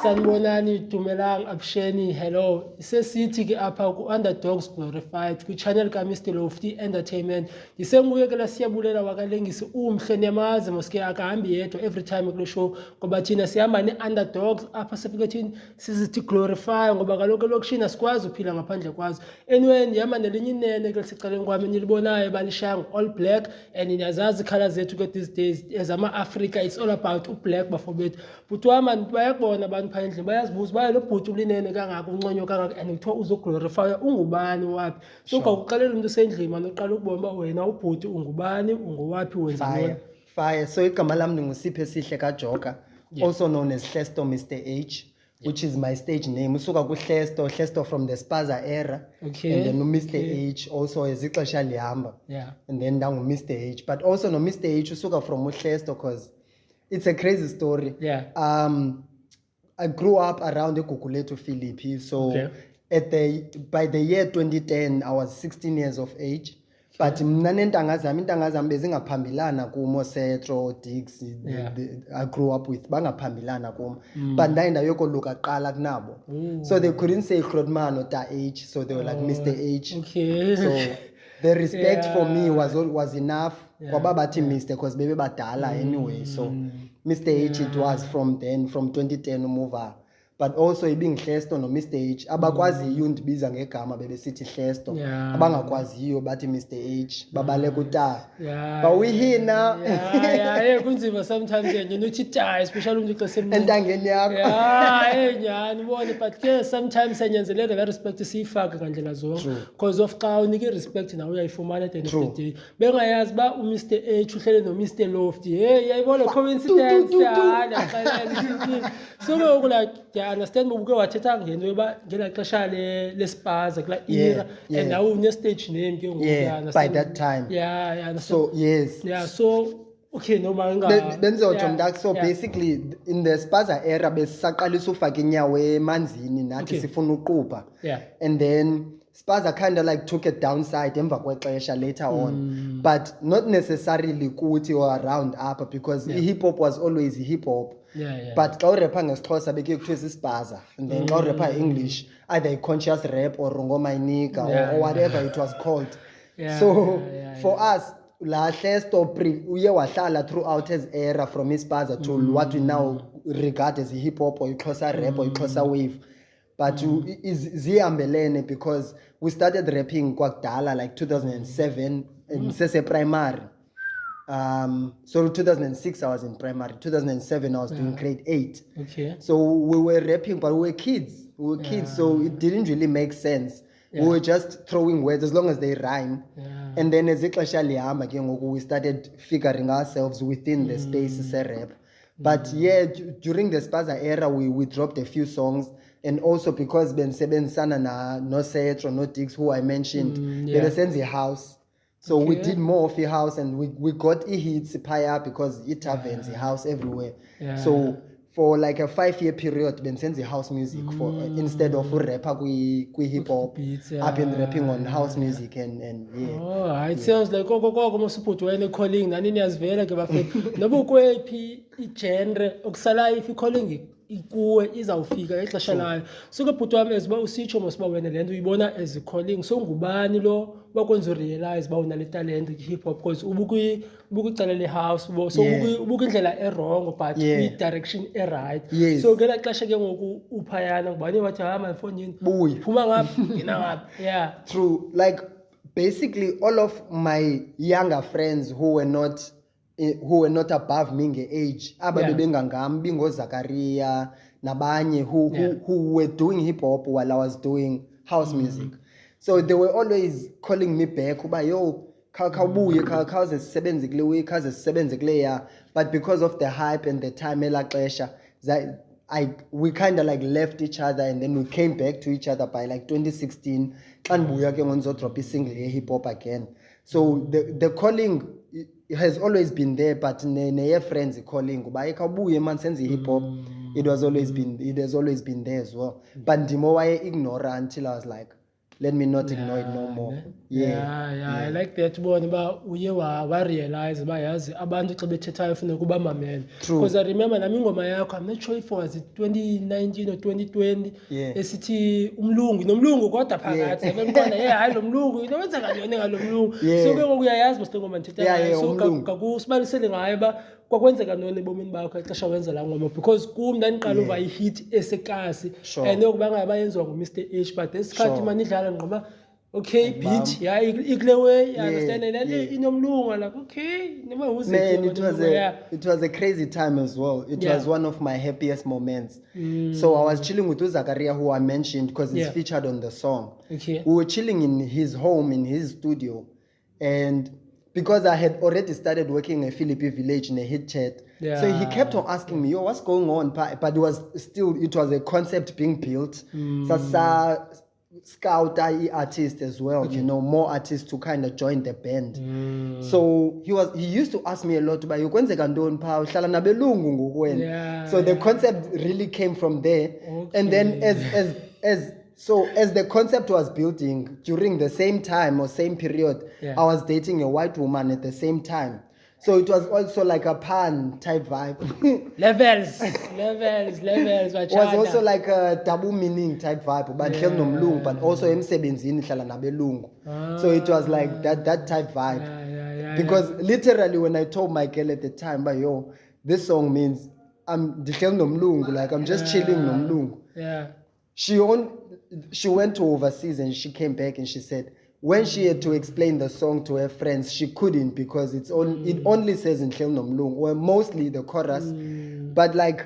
Sanibonani, Dumelang, Absheni, hello. Sesithi ke apha ku Underdogs Glorified ku channel ka Mr Lofty Entertainment. Ndisenguye ke la siyabulela wakalengisi umhle niyamazi moske akahambi yedwa every time kule show ngoba thina sihamba ne-underdogs apha sifike thini sizithi glorify ngoba kaloku elokishini asikwazi uphila ngaphandle kwazo. Anyway, ndihamba nelinye inene ke lisecaleni kwami nilibonayo balishaya all black and niyazazi colours zethu ke these days as ama-Africa it's all about u-black bafowethu. Bhuti wami bayakubona abantu phaa endlini bayazibuza baye lo bhuti ulinene kangaka unconywa kangaka and kuthiwa uzoglorifya ungubani waphi. So ngawuxelela umuntu usendlini manje uqala ukubona uba wena ubhuti ungubani ungowaphi wenza Fire. So igama lami ndingusiphe sihle kaJoka, also known as Hlesto Mr H, which is my stage name. Usuka ku Hlesto from the Spaza era. Okay. And then Mr H also as ixesha lihamba. Yeah. And then down Mr H. But also no Mr H usuka from Hlesto because it's a crazy story. Yeah. I grew up around the Gugulethu Philippi. So by the year 2010 I was 16 years of age. But mna nentanga zami bezingaphambilana kumo Setro Dix I grew up with bangaphambilana kumo but ndaenda yokoluka qala kunabo so they couldn't say Grootman or Ta H, so they were like Mr H. Okay. So the respect for me was enough kwaba bathi Mr because bebe badala anyway, so Mr H it was from 2010 umuva. But also ibingihlesto no Mr H abakwaziyo undibiza ngegama bebesithi hlesto abangakwaziyo bathi Mr H babaleka uta bawihina kunzima sometimes nje nothi ta especially umuntu xa semncinci entangeni yakho nyani ubone but ke sometimes senyenzeleke la respect siyifaka ngandlela zonke because of xa unike respect nawe uyayifumana at the end of the day bengayazi ba uMr H uhlele no Mr Lofty yayibona coincidence so like I understand ubuke wathetha ngento yoba ngela xesha lespaza kula era and now une stage name ke ngoku by that time so so okay no manga benzotsho mntak so basically in the spaza era besaqalisa ufaka inyawo emanzini nathi sifuna uqupha and then Spaza kind of like took a downside emva kwexesha later on but not necessarily kuthi or around up because hip hop was always hip hop. But xa urapha ngesixhosa beke kuthiwa ispaza and then xa urapha English either a conscious rap or ngoma inika or whatever it was called. For us la hlesto uye wahlala throughout his era from ispaza to what we now regard as hip hop or ixhosa rap or ixhosa wave. But zihambelene because we started rapping kwakudala like 2007 in Sese primary. So 2006 I was in primary, 2007 I was doing grade 8. Okay. So we were rapping but we were kids. So it didn't really make sense. We were just throwing words as long as they rhyme. And then as ixesha lihamba ke ngoku we started figuring ourselves within the space rap. But during the Spaza era we dropped a few songs. And also because Ben Sebenzana na no Setro, no Dix, who I mentioned, they sent the house. So we did more of the house and we got hits paya because it happens the house everywhere. So for like a 5-year period, Ben sent the house music for instead of rapper we hip hop. I've been rapping on house music and it sounds like mosiphuthi wena calling nani niyazivela ke bafethu noba ukwephi igenre okusala if calling ikuwe izawufika ixesha layo so ke bhuti wami eziba usitsho mosiba wena lento uyibona as calling so ngubani lo bakwenza urealize ba unale talent hip hop because ubukucala le house so ubukindlela errong but i direction right so ngela xesha ke ngoku uphayana ngubani wathi hama mfonyini buyi phuma ngapha ngina ngapha true, like basically all of my younger friends who were not above me age ababebengangami bingozakaria nabanye who were doing hip hop while I was doing house music, so they were always calling me back uba yo khawubuye khawuze sisebenze kule week khawuze sisebenze kule ya, but because of the hype and the time elaxesha we kind of like left each other and then we came back to each other by like 2016 xa ndibuya ke ngizodrop isingle ye hip hop again. So the calling has always been there, but neye friends calling uba ekhawubuye man senze hip hop. It has always been there as well, but ndimo waye ignore until I was like let me not ignore it no more. I like that bona uba uye wa-realize uba yazi abantu xa bethethayo funeka ubamamele. True. Because I remember nami ingoma yakho, I'm not sure if it was 2019 or 2020 esithi umlungu nomlungu kodwa phakathi bemqonda hayi lo mlungu into wenzeka ntoni ngalo mlungu. So ke ngoku uyayazi mos le ngoma ndithetha ngayo. So kakusibalisele ngayo uba kwakwenzeka ntoni ebomini bakho ixesha wenza laa ngoma, because kum ndandiqala uva ihit esekasi and okuba ngaba yenziwa nguMr H, but esikhathi mani idlala ngqoba okay beat ikule way, you understand, and then inomlungu like okay never who's man, it was a crazy time as well. It was one of my happiest moments. So I was chilling with Zakaria, who I mentioned because he's featured on the song. We were chilling in his home, in his studio, and because I had already started working in a Philippi village in a Hitchat, so he kept on asking me, yo, what's going on? But it was a concept being built. Scout artist as well, you know, more artists to kind of join the band. So he used to ask me a lot about so the concept really came from there. And then as the concept was building during the same time or same period, I was dating a white woman at the same time. So it was also like a pan type vibe. levels. It was also like a double meaning type vibe. But also emsebenzini hlala nabelungu. So it was like that type vibe. Because literally when I told my girl at the time, but yo, this song means I'm like I'm just chilling nomlungu. She went to overseas and she came back and she said, when she had to explain the song to her friends, she couldn't because it only says in Hlel Nomlung, or mostly the chorus. But like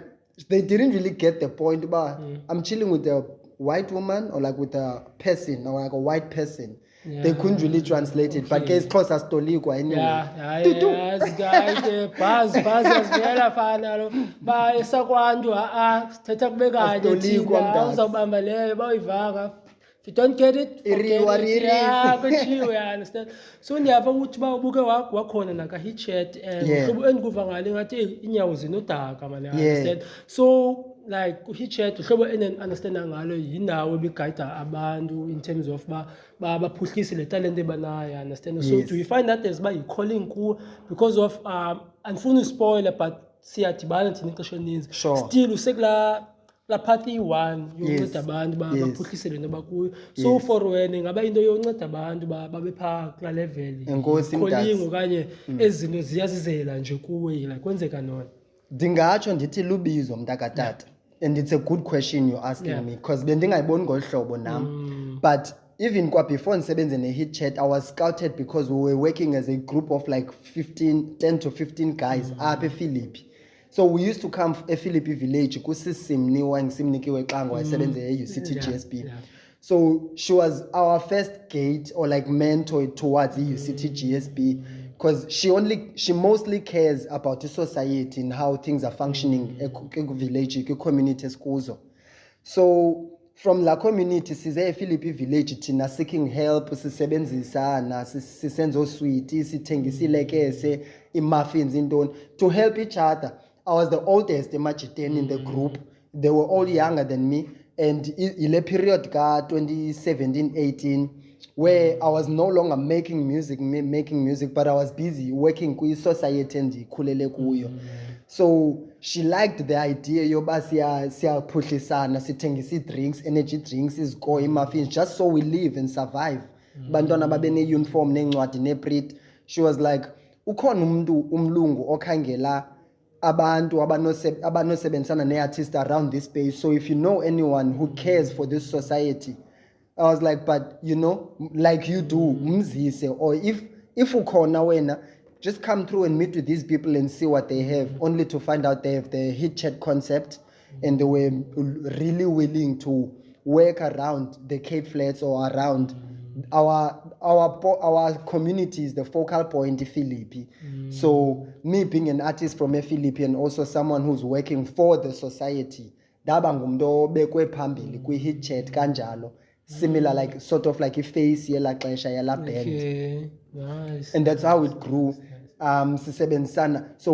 they didn't really get the point about I'm chilling with a white woman or like with a person or like a white person. They couldn't really translate it. But case close as Toligwa anyway. Buzz as vela fana ba esakwantu sithetha kube kanye thina uzawubamba leyo bayivanga. If you don't get it, kuchiwe, I understand. So ndiyava ukuthi ba ubuke wakhona naka Hitchat and uhlobo endikuva ngale ngathi inyawo zinodaka man, I understand. So like Hitchat uhlobo understand ngalo yindawo ebigayida abantu in terms of baphuhlise le talent ebanayo, I understand. So do you find that as ba calling ku because of andifuni spoiler but siyadibana thina ixesha elininzi still usekula la pathi one yonceda abantu baphuhlisele nabakuyo. So for wena ngaba into yonceda abantu babe pha kula level calling okanye ezinto ziyazizela nje kuwe like kwenzeka nona. Ndingatsho ndithi lubizo mntakatata, and it's a good question you're asking me because bendingayiboni ngolu hlobo nam. But even before ndisebenze ne-Hitchat, I was scouted because we were working as a group of like 10 to 15 guys apha ePhilippi. So we used to come a Philippi village kusisimniwa ngisimnikiwe xa ngowayesebenze e-UCT GSP. So she was our first gate or like mentor towards e-UCT GSP because she mostly cares about the society and how things are functioning village community esikuzo. So from la community size ePhilippi village thina seeking help sisebenzisana sisenza osweet sithengisa ilekese i-muffins intoni to help each other. I was the oldest emajiteni in the group. They were all younger than me. And in a period ka 2017-18 where I was no longer making music, but I was busy working with society and kulele kuyo. So she liked the idea yoba siyaphuhlisana sithengisa drinks, energy drinks, izgo, muffins, just so we live and survive. Bantwana babe ne uniform nencwadi neprit. She was like, ukhona umlungu okhangela abantu abanosebenzisana ne-artist around this space. So if you know anyone who cares for this society, I was like, but you know, like you do, mzise, or if ukhona wena, just come through and meet with these people and see what they have, only to find out they have the Hitchat concept and they were really willing to work around the Cape Flats or around our community is the focal point in Philippi. So me being an artist from a Philippi and also someone who's working for the society, daba ngumntu obekwe phambili kwi-Hitchat kanjalo, similar like sort of like a face yela xesha yela band. Okay, nice. And that's how it grew. Sisebenzisana. So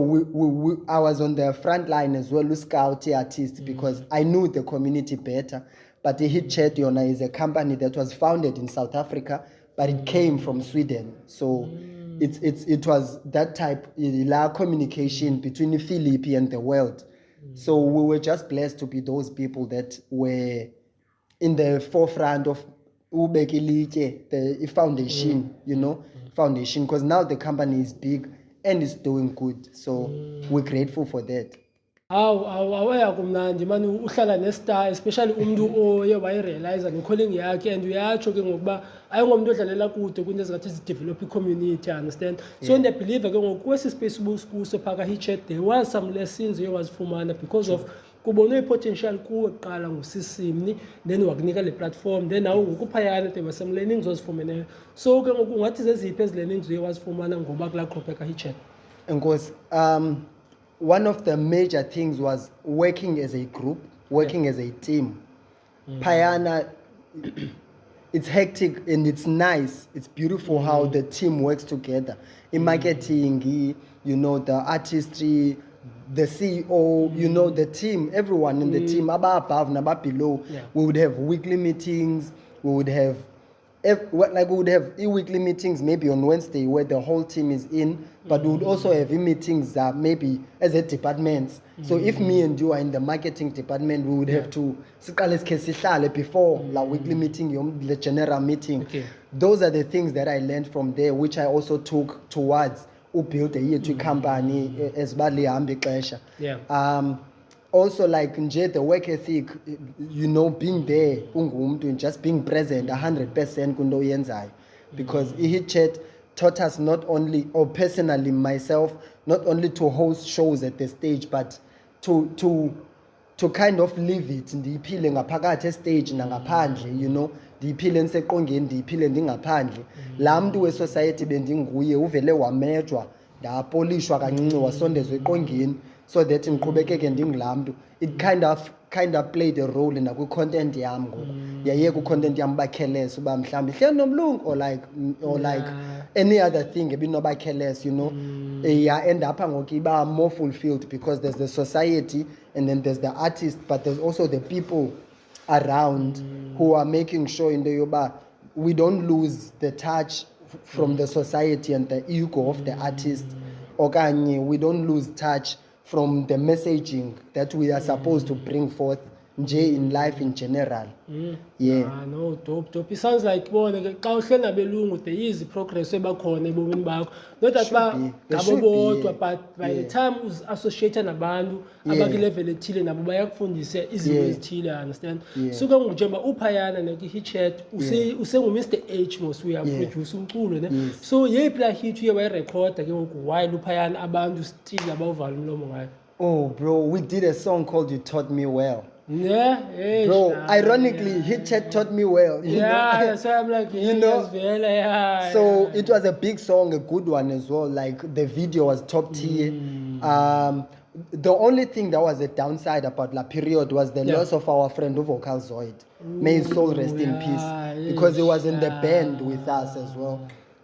I was on the front line as well, scout artist, because I knew the community better. but Hitchat yona is a company that was founded in South Africa, but it came from Sweden. So it was that type la communication between Philippi and the world. So we were just blessed to be those people that were in the forefront of the foundation, foundation, because now the company is big and it's doing good. So we're grateful for that. Awaya kumnandi mani uhlala nestar, especially umuntu oye wayirealize necalling yakhe, and uyatsho ke ngokuba ayingomuntu odlalela kude kwinto ezingathi zidevelop i-community, understand. So ndiyabhelieve ke ngoku kwesi space kuso phaka Hitchat there was some lessons oye wazifumana because of kubonwe i-potential kuwe kuqala ngusisimni, then wakunika le platform, then nawe ngokuphayana there were some learnings ozifumeneyo. So ke ngoku ungathi zeziphi ezi learnings oye wazifumana ngoba kulaa group eka Hitchat? Enkosi, one of the major things was working as a group, working as a team. Payana, it's hectic and it's nice. It's beautiful how the team works together. In marketing, the artistry, the CEO, the team, everyone in the team, above and below. We would have weekly meetings. We would have weekly meetings maybe on Wednesday where the whole team is in, but we would also have meetings maybe as a departments. So if me and you are in the marketing department, we would have to before la weekly meeting, the general meeting. Those are the things that I learned from there, which I also took towards build a year company as badly ambixesha. Also, like the work ethic, being there, and just being present 100% kundo yenzai. Because Hitchat taught us not only, or personally myself, not only to host shows at the stage, but to kind of live it. Ndiyiphile ngaphakathi stage nangaphandle, ndiyiphile ndiseqongeni, ndiyiphile ndingaphandle. Laa mntu we-society bendinguye uvele wamejwa, ndapolishwa kancinci wasondezwa eqongeni, so that ngiqhubekeke ndingulaa mntu. It kind of played a role in content yam ngoku. Yaye ku-content yam bakhelese uba mhlawumbi hle nomlungu or like any other thing ebinobakhelese, end up ngoku iba more fulfilled because there's the society and then there's the artist, but there's also the people around who are making sure in the yoba we don't lose the touch from the society and the ego of the artist. Okanye we don't lose touch from the messaging that we are supposed to bring forth in life in general. No, dope. It sounds like xa uhleli nabelungu there is progress ebakhona ebomini bakho. Not that ngabo bodwa, but by the time uzi-associate nabantu abakulevel ethile nabo bayakufundisa izinto ezithile, understand. So ke ngoku njengoba uphayana neki-Hitchat usengu-Mr. H mos uyaproduce umculo ne. So yeyiphi la hit uye wayirekhoda ke ngoku while uphayana abantu still abawuvala umlomo ngayo? Oh bro, we did a song called You Taught Me Well. Bro, ironically, Hitchat taught me well. So I'm like, so it was a big song, a good one as well. Like the video was top tier. The only thing that was a downside about La Period was the loss of our friend Vocal Zoid. May his soul rest in peace, because he was in the band with us as well.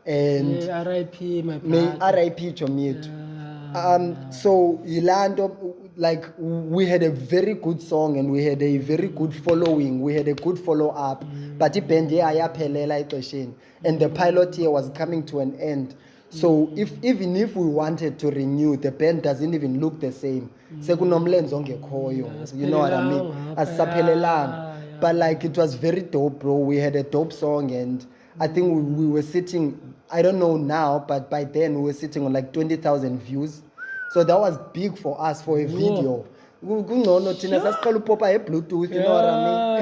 And R.I.P. my may brother. R.I.P. Chomiet. So Yolando, like we had a very good song and we had a very good following. We had a good follow up. But and the pilot year was coming to an end. So even if we wanted to renew, the band doesn't even look the same. You know what I mean? But like it was very dope, bro. We had a dope song, and I think we were sitting, I don't know now, but by then we were sitting on like 20,000 views. So that was big for us for a video. Bluetooth, you know what I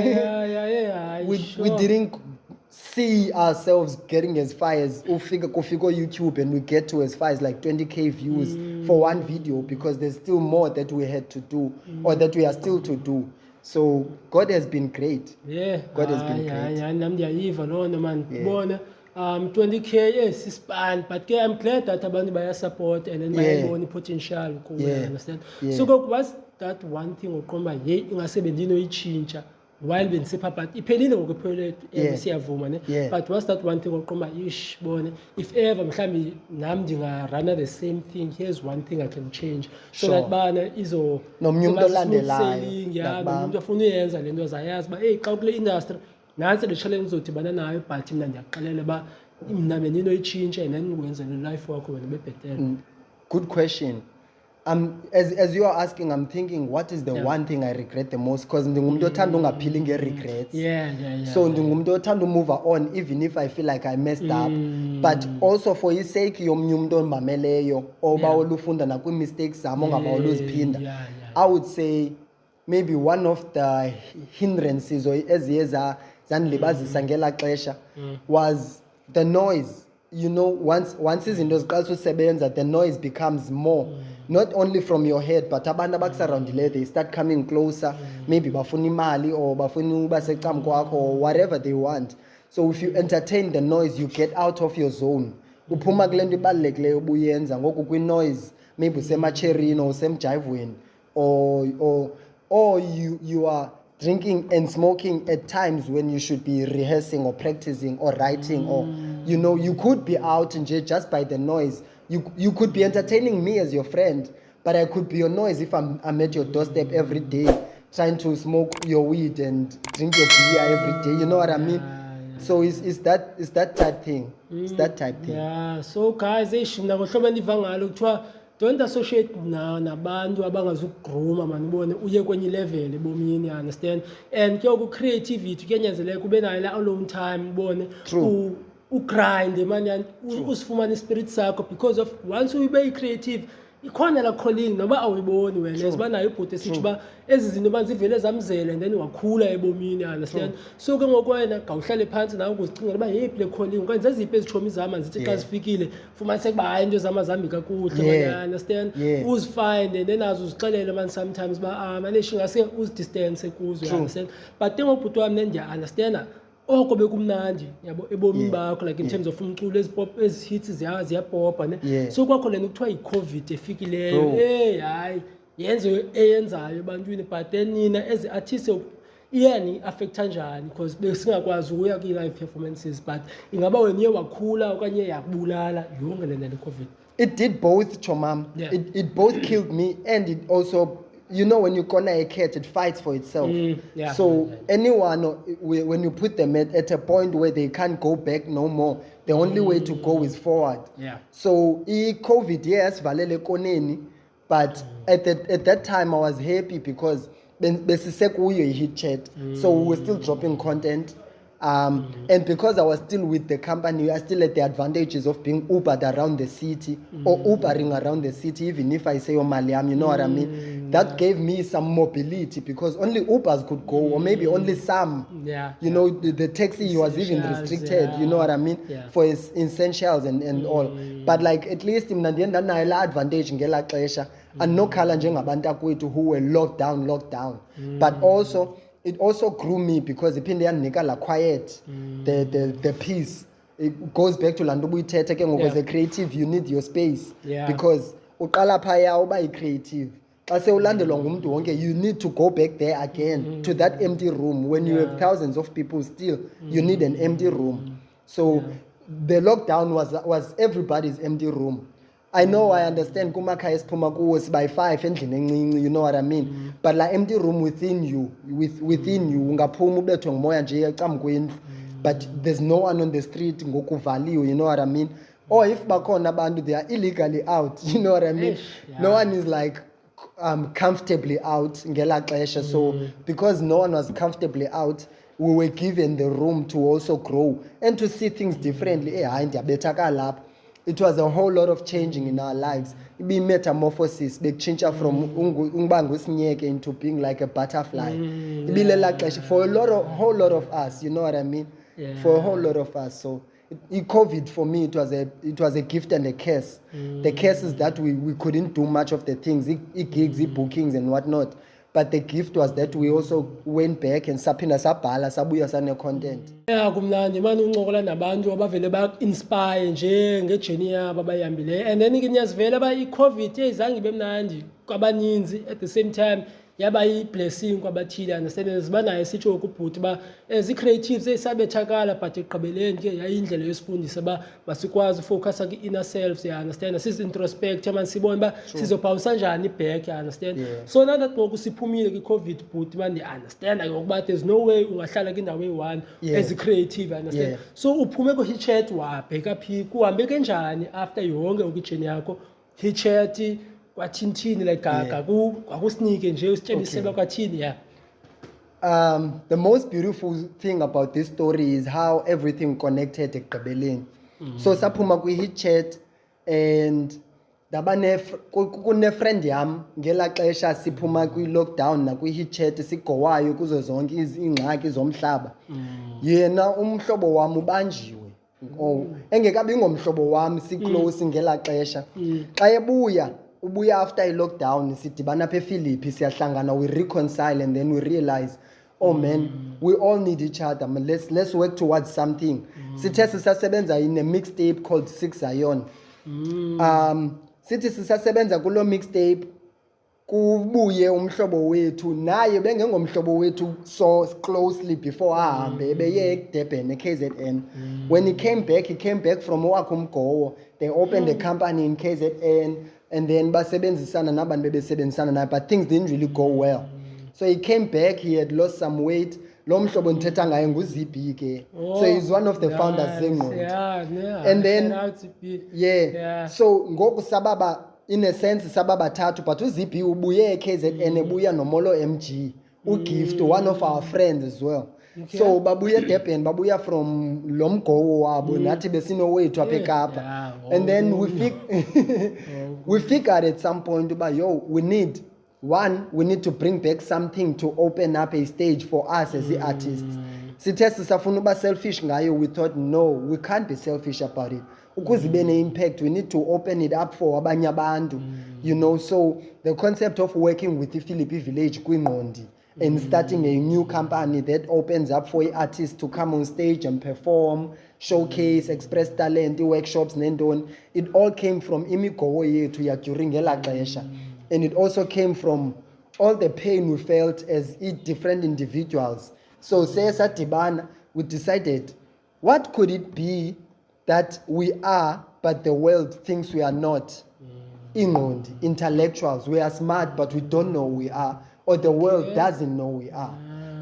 mean? We didn't see ourselves getting as far as figure YouTube, and we get to as far as like 20k views for one video, because there's still more that we had to do, or that we are still to do. So God has been great. God has been great. 20k yes ispan, but I'm glad that abantu baya support and then bayibona potential kuwe, understand. So what's that one thing oqomba hey ingasebenzi inoyichintsha while bendisipha but iphelile ngokuphelele Yeah. siyavuma ne Yeah. but what's that one thing oqoma ish bone if ever mhlambi nami ndingarana the same thing, here's one thing I can change so Sure. that bana izo Nomnye umuntu iba smooth olandelayo, sailing, yeah, like ba- nomuntu ofuna uyenza lento zayazi ba hey xa kule industry nansi le challenge uzodibana nayo but mina ndiyakuxelela ba mna beninoyitshintsha and then wenze le life wakho wena bebhetele. Good question. As you are asking, I'm thinking, what is the Yeah. one thing I regret the most? Because ndingumuntu othanda ungaphili nge-regrets. Yeah. So ndingumuntu othanda move on even if I feel like I messed up, but also for his sake yomnye umuntu omameleyo oba Yeah. olufunda nakwi-mistakes zam ongaba oluziphinda. Yeah. I would say maybe one of the hindrances or eziye zandilibazisa ngela xesha was the noise. You know, once izinto ziqalisa usebenza, the noise becomes more, not only from your head but abantu abakusurroundileyo, they start coming closer, maybe bafuna imali or bafuna uba secam kwakho or whatever they want. So if you entertain the noise, you get out of your zone, uphuma kule nto ibalulekileyo ubuyenza ngoku kwi-noise, maybe usemacherini or usemjayivweni or you are drinking and smoking at times when you should be rehearsing or practicing or writing or you know, you could be out and just by the noise. You could be entertaining me as your friend, but I could be your noise if I'm at your doorstep every day trying to smoke your weed and drink your beer every day. You know what I mean? So it's that type thing. It's that type thing. Yeah, so guys, mna ngohlobo endiva ngalo kuthiwa don't associate nabantu abangazukugruma man ubone uye kwenye level ebomini, you understand, and ke ku-creativity kuyanyanzeleka ube nayo la alone time ubone True. ugrind man usifumane ispirit sakho because of once ube i-creative ikhona la calling noba awuyiboni wena siba nayo ibhuti esithi uba ezi zinto banzivele zamzela and then wakhula ebomini, you understand. So ke ngoku wena ngawuhlale phansi nawe ukuzicingela uba yeyiphi le calling okanye zeziphi ezitshomi zama zithi xa zifikile fumaniseke uba hayi into zama zambi kakuhle, Yeah. you understand. Yeah. Uzifind and then nazo uzixelele man sometimes uba maneshi ngase uzidistance kuzo, you True. understand. But ke ngobhuti wami ne ndiya-understanda oko bekumnandi yabo ebomini bakho like in terms of umculo ezi hits ziyapopa ne. Yeah. So kwakho lento kuthiwa yi-COVID efikileyo, Bro. hayi yenze eyenzayo ebantwini but then nina as artists iyani affecta njani because besingakwazi ukuya kwi-live performances but ingaba wena uye wakhula okanye yakubulala yonke le nto le-COVID? It did both, Chomam. Yeah. It both killed me and it also, you know, when you corner a cat, it fights for itself. Yeah. So anyone, when you put them at a point where they can't go back no more, the only way to go is forward. Yeah. So COVID, yes, valele koneni, but at that time I was happy because besisekuyo Hitchat, so we were still dropping content. And because I was still with the company, I still had the advantages of being Ubered around the city or Ubering around the city, even if I say Omaliam, you know what I mean? That gave me some mobility because only Ubers could go, or maybe only some. Yeah. You know, the taxi was even Essentials, restricted, you know what I mean? Yeah. For its essentials and all. But like at least in the end, I had advantage ngela xesha. And no khala njengabantu akwethu who were locked down. But also, it also grew me because iphinde yandinika la quiet, the peace. It goes back to lanto buyithethe ke ngoku as a creative you need your space. Yeah. Because uqala phaya uba i-creative. Xa sewulandelwa ngumuntu wonke, you need to go back there again to that empty room. When you have thousands of people still, you need an empty room. So the lockdown was everybody's empty room. I know, I understand kumakhaya esiphuma kuwo siba yi-5 endlini encinci, you know what I mean? But la empty room within you ungaphuma ubethwe ngumoya nje ecamkwendlu, but there's no one on the street ngokuvaliwe, you know what I mean? Or if bakhona abantu, they are illegally out, you know what I mean? Yeah. No one is like comfortably out ngela xesha. So because no one was comfortably out, we were given the room to also grow and to see things differently. Hayi ndiyabethakala lapha. It was a whole lot of changing in our lives. It be metamorphosis, bekutshintsha from unguba ngusinyeke into being like a butterfly. It be lela xesha for whole lot of us, you know what I mean? Yeah. For a whole lot of us. So COVID for me, it was a gift and a curse. The curse is that we couldn't do much of the things, gigs, bookings and whatnot. But the gift was that we also went back and saphinda sabhala sabuya sane content. Yeah, kumnandi manje uncokola nabantu abavele ba-inspire nje ngejeni yabo abayihambileyo and then ke niyazivela ba i-COVID izange ibe mnandi kwabaninzi at the same time yaba yi-blessing kwabathile, understand, ziba naye sitsho ukubhuti uba zi-creatives ezisabethakala but ekugqibeleni ke yayindlela yosifundisa uba masikwazi ufocusa kwi-inner selves, ya understand, sizi-introspect mani sibone uba sizobhawusa njani i-back, ya understand. So now that ngoku siphumile kwi-COVID bhuti mani ndiya-understanda ngokuba there's no way ungahlala kwindawo eyi-one as a-creative, understand. So uphume ku-Hitchat wabheka phi, kuhambe kanjani after yonke ukwijeni yakho Hitchat kwathini like kwakusinike nje usityebisela kwathini, yeah. The most beautiful thing about this story is how everything connected ekugqibeleni. So saphuma kwi-Hitchat and ndaba kune-friend yam ngela xesha siphuma kwi-lockdown nakwi-Hitchat sigowayo kuzo zonke iingxaki zomhlaba. Yena umhlobo wam ubanjiwe. Engekabi ngomhlobo wam si-close ngela xesha. Xa ubuya after i-lockdown sidibana apha ePhilippi siyahlangana, we reconcile and then we realize, oh man, we all need each other, man. Let's work towards something. Sithe sisasebenza in a mixtape called 6 Zion. Sithi sisasebenza kulo mixtape kubuye umhlobo wethu, naye bengengomhlobo wethu so closely before ahambe ebeye eDurban eKZN. When he came back from owakhe umgowo. They opened a company in KZN and then basebenzisana nabantu bebesebenzisana naye, but things didn't really go well. So he came back, he had lost some weight. Lo mhlobo ndithetha ngaye nguZippy ke. So he's one of the founders zeNqondi. Yeah. And then so ngoku sababa in a sense sababa thathu, but uZippy ubuye eKZN ebuya nomolo MG, uGift, one of our friends as well. So babuya eDurban, babuya from lo mgowo wabo, nathi besinowethu apha eKapa. And then we figured at some point uba we need to bring back something to open up a stage for us as the artists. Sithe sisafuna uba selfish ngayo, we thought no, we can't be selfish about it. Ukuze ibe ne-impact, we need to open it up for abanye abantu, you know. So the concept of working with the Philippi village Iinqondi and starting a new company that opens up for artists to come on stage and perform, showcase, express talent, workshops nendon, it all came from imigowo yethu ya during ela xesha. And it also came from all the pain we felt as different individuals. So sadibana, we decided, what could it be that we are but the world thinks we are not? Iinqondi, intellectuals, we are smart but we don't know we are, or the world doesn't know we are.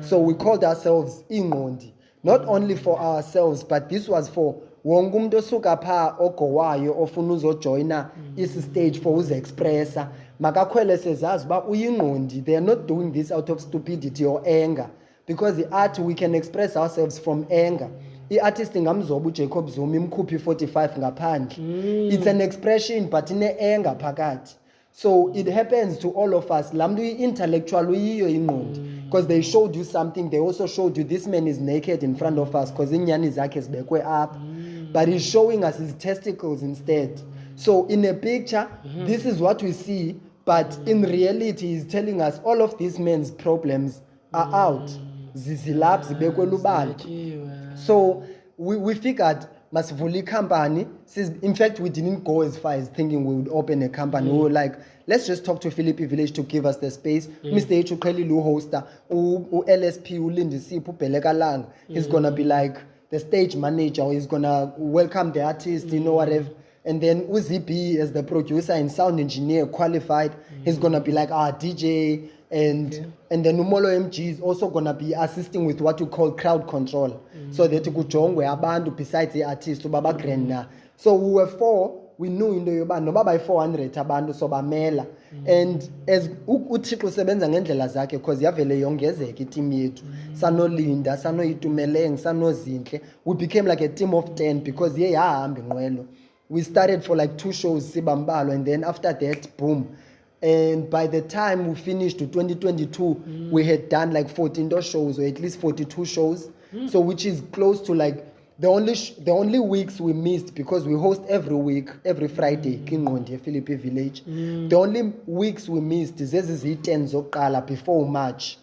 So we called ourselves Iinqondi, not only for ourselves, but this was for wonke umuntu osuka pha ogowayo ofuna uzojoyina isi stage for uze-expressa makakhwele sezazi uba uyiNqondi. They are not doing this out of stupidity or anger, because the art, we can express ourselves from anger. I-artist ngamzoba uJacob Zuma imkhuphi 45 ngaphandle. It's an expression but ine-anger phakathi. So it happens to all of us. Lamdu intellectual uyiyo iNqondi, because they showed you something. They also showed you this man is naked in front of us because inyani zakhe zibekwe up, but he's showing us his testicles instead. So in a picture, this is what we see, but in reality, he's telling us all of these men's problems are out. Zizilapha zibekwe lubala. So we figured masivula company. In fact, we didn't go as far as thinking we would open a company. We were like, let's just talk to Philippi Village to give us the space. Mr. H. Uqhelile hoster, LSP ulindisipho ubheleka langa. He's gonna be like the stage manager. He's gonna welcome the artist, you know, whatever. And then uZippy as the producer and sound engineer qualified. He's gonna be like our DJ. And then Umolo MG is also gonna be assisting with what we call crowd control, so that kujongwe abantu besides the artist ubaba grandna. So we were 4. We knew into yoba noba by 400 abantu so bamela. And as uThixo usebenza ngendlela zakhe, because yavele yongezeka iteam yethu, sanolinda, sanoyitumeleng, sanozinhle, we became like a team of 10 because yahamba inqwelo. We started for like 2 shows sibambalo, and then after that, boom. And by the time we finished to 2022, we had done like 14 shows, or at least 42 shows. So which is close to like the only weeks we missed, because we host every week, every Friday, Iinqondi, Philippi Village. The only weeks we missed is ezi 10 zokuqala before March.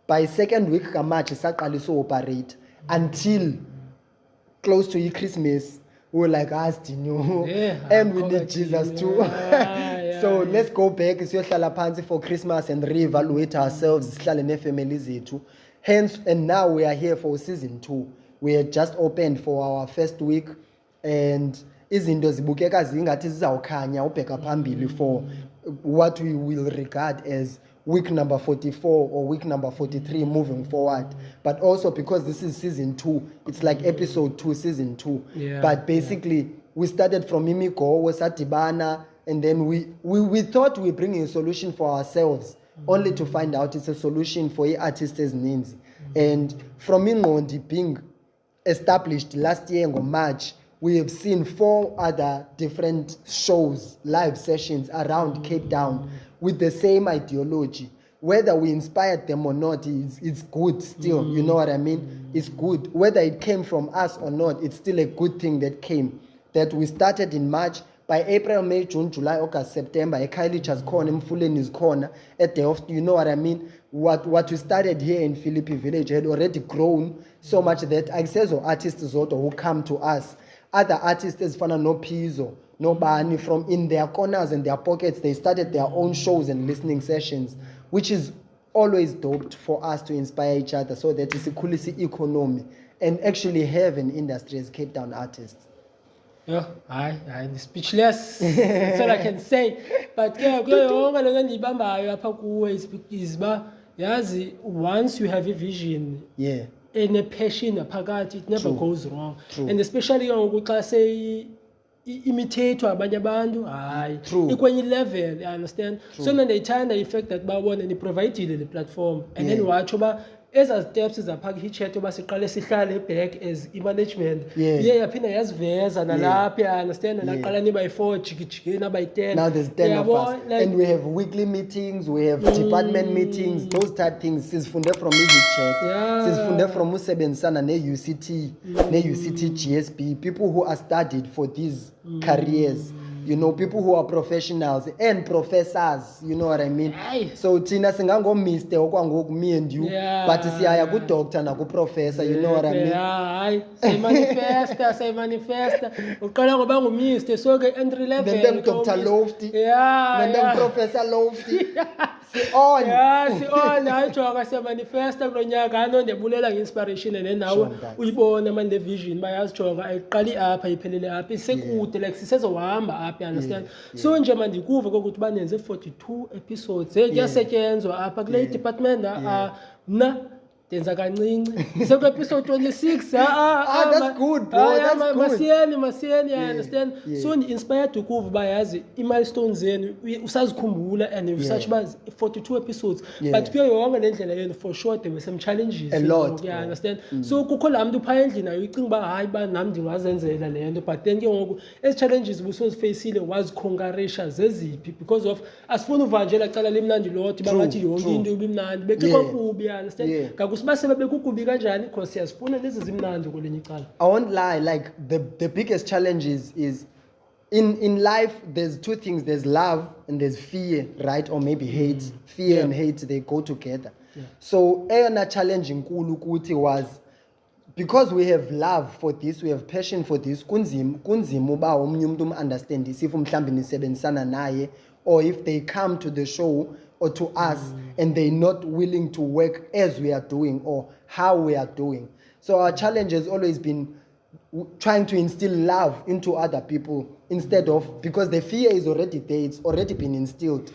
By second week March, saqalisa operate until close to Christmas. We were like, and we need Jesus too. So let's go back siyohlala phansi for Christmas and reevaluate ourselves sihlale neefamily zethu. Hence, and now we are here for season 2. We had just opened for our first week, and izinto zibukeka zingathi zizawukhanya ubheka phambili for what we will regard as week number 44 or week number 43 moving forward. But also because this is season 2, it's like episode 2, season 2. But basically, we started from Iinqondi, Sadibana, and then we thought we were bringing a solution for ourselves, only to find out it's a solution for artists as needs. And from Iinqondi being established last year in March, we have seen 4 other different shows, live sessions around Cape Town with the same ideology. Whether we inspired them or not, it's good still. You know what I mean? It's good. Whether it came from us or not, it's still a good thing that came. That we started in March. By April, May, June, July, August, September, Hitchat corner, Mfuleni is corner at the off. You know what I mean? What we started here in Philippi village had already grown so much that I say so artists who come to us. Other artists as fana no Pizzo, no Bani, from in their corners and their pockets, they started their own shows and listening sessions, which is always dope for us to inspire each other so that it's a kulisi economy and actually have an industry as Cape Town artists. Yeah, I'm speechless. That's all I can say. But once you have a vision, and a passion, it never goes wrong. True. And especially when say imitate abanye abantu, True. ikwenye level, you understand? So then they turn the effect that one and they provided the platform, and then watch over. As steps zaphaka Hitchat yoba siqale sihlale back as management yaphinda yaziveza nalapha, you understand, naqala niba yi4 jikijiki naba yi10. Now there's 10 of us, and we have weekly meetings, we have department meetings, those type things. Sizifunde from Hitchat, sizifunde from usebenzisana ne-UCT, ne-UCT GSB, people who are studied for these careers. You know, people who are professionals and professors, you know what I mean? So Tina singango Mr. okwangoku me and you, but siyaya ku doctor na ku professor, you know what I mean? Say manifesta. Uqala ngoba ngu-Mr. so ke entry level. Then Dr. Lofty. Then Professor Lofty. Si-on. Si-on. Hayi joka siyamanifesta kulo nyaka ano ndiyabulela nge-inspiration and nawe uyibona manje the vision bayazijonga ayiqali apha iphelele apha isekude like sisezohamba apha, you understand? So nje manje ndikuva ukuthi banenze 42 episodes kuyasetyenzwa apha kule department mna denza kancinci seku episode 26 that's good, bro. That's good. Masiyeni, you understand? So inspired ukuva bayazi i-milestones zenu usazikhumbula and you such bas 42 episodes, but kuyo yonke lendlela yenu for sure there were some challenges a lot, you understand? So kukho lamuntu phaya endlini ayo icinga ba hayi ba nami ndingazenzela lento, but then ke ngoku ezi challenges busozifacile waziconquerisha zeziphi because of asifuna uvanjela cala limnandi lot bangathi yonke into ibimnandi bekho kubi, you understand? I won't lie, like the biggest challenge is in life there's 2 things, there's love and there's fear, right? Or maybe hate. Fear and hate, they go together. So eyona challenge enkulu kuthi was because we have love for this, we have passion for this, kunzima uba omnye umuntu understandise if mhlambi nisebenzisana naye, or if they come to the show or to us and they're not willing to work as we are doing or how we are doing. So our challenge has always been trying to instill love into other people instead of, because the fear is already there, it's already been instilled.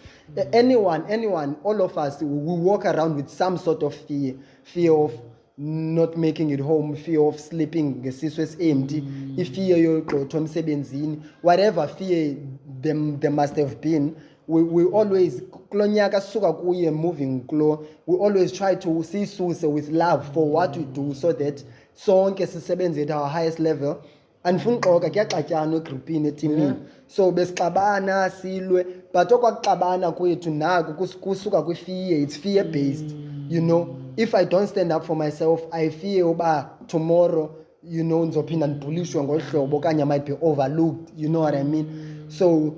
Anyone, all of us, we walk around with some sort of fear of not making it home, fear of sleeping ngesiswe empty, fear yokuxothwa emsebenzini, whatever fear there must have been. We always klonyaka suka kuye moving klo, we always try to see suse with love for what we do so that sonke sisebenze at our highest level. Andifuna uxoka kuyaxatyanwa egroupini etimini, so besixabana silwe, but okwakuxabana kwethu naku kusuka kwi-fear, it's fear based. You know, if I don't stand up for myself, I fear uba tomorrow, you know, ndizophinda ndibhulishwe ngohlobo okanye I might be overlooked, you know what I mean? So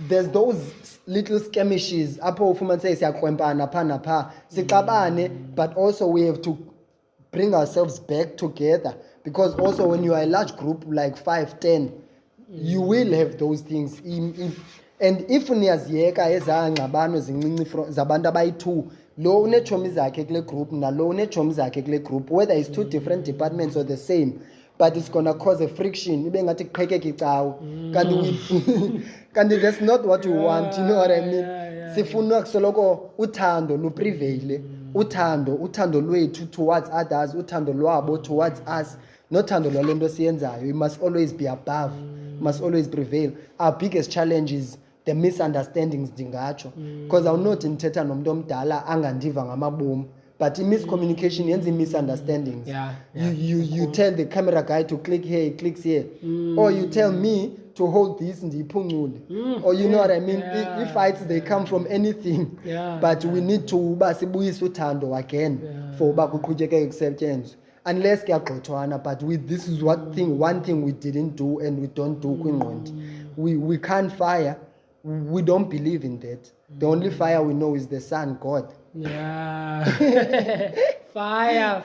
there's those little skirmishes apho ufumanise siyakrwempana pha napha sixabane, but also we have to bring ourselves back together, because also when you are a large group like 5-10, you will have those things. And if niyaziyeka ezaa ngxabano zincinci zabantu abayi-2, lo uneetshomi zakhe kule group nalo uneetshomi zakhe kule group, whether it's 2 different departments or the same, but it's gonna cause a friction. Ibe ngathi kuqhekeka icawu. Kanti that's not what we want, you know what I mean? Sifuna kusoloko uthando luprevaile. Uthando lwethu towards others, uthando lwabo towards us, nothando lwale nto siyenzayo. It must always be above, must always prevail. Our biggest challenge is the misunderstandings ndingatsho, because awunothi ndithetha nomntu omdala angandiva ngamabomu, but miscommunication yenza misunderstandings. You tell the camera guy to click here, he clicks here, or you tell me to hold this ndiyiphungule, or you know what I mean. If fights they come from anything, but we need to uba sibuyise uthando again for uba kuqhubekeke kusetyenzwe. Unless kuyagxothwana, but this is one thing we didn't do and we don't do kwiNqondi. We can't fire. We don't believe in that. The only fire we know is the Son, God. Yeah. Fire.